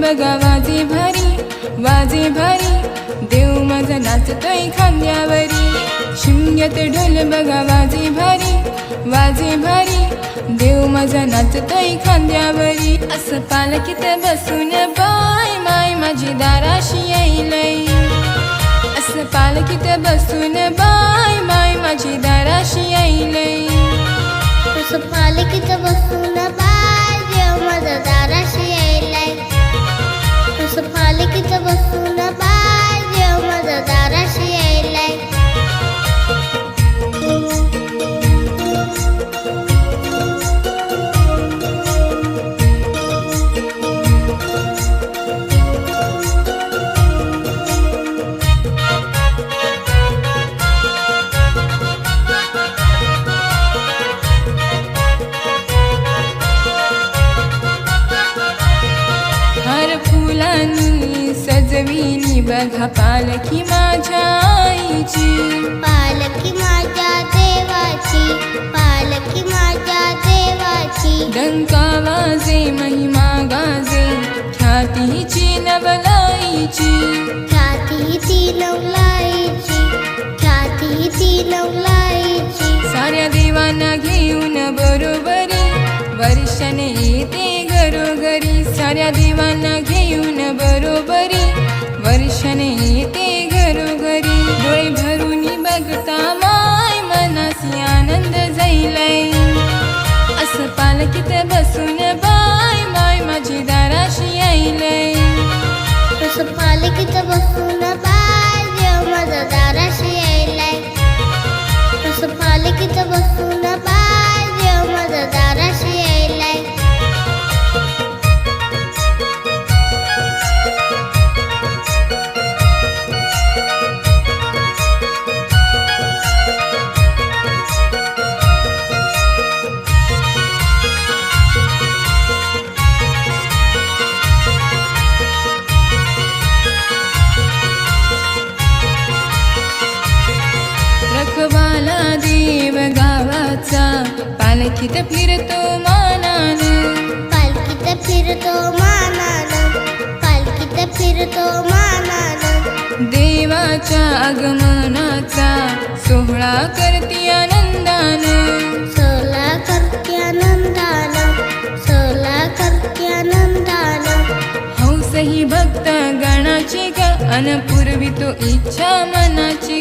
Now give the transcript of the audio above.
बघा वाजे भारी, वाजे भारी, देव माझा नाचतोय खांद्यावरी. शिमग्यात ढोल बघा वाजे भारी, वाजे भारी, देव माझा नाचतोय खांद्यावरी. असं पालखीत बसून बाय माय माझी दाराशी येईलय. असं पालखीत बसून बाय माय माझी दाराशी येईलय. असं पालखीत बसून बाय देव माझा दाराशी यायलाय. असं पालखीत बसून बाय देव माझा दाराशी यायलाय. फुलांनी सजविली बघा पालखी माझ्या आईची. पालखी माझ्या देवाची, पालखी माझ्या देवाची. डंका वाजे महिमा गाजे ख्यातीची नवलाईची. ख्याती ती नवलाईची, ख्याती ती नवलाईची. साऱ्या देवांना घेऊन बरोबरी वर्षाने येते घरोघरी. साऱ्या देवांना घेऊन बरोबरी वर्षाने येते घरोघरी. डोळे भरून बघता माय मनासी आनंद जाईलाय. असं पालखीत बसून बाय माय माझी दाराशी यायलय. असं पालखीत बसून बाय देव माझा दाराशी यायलाय. असं पालखीत बसून बाय देव माझा दाराशी यायलाय. रखवाला देव गावाचा पालखीत फिरतो मानान. पालखीत फिरतो मानानं, पालखीत फिरतो मानानं. देवाच्या आगमनाचा सोहळा करती आनंदानं. सोला करते आनंदानं, सोला करते आनंदानं. हौस ही भक्त गणाची ग अन पुरवितो इच्छा मनाची.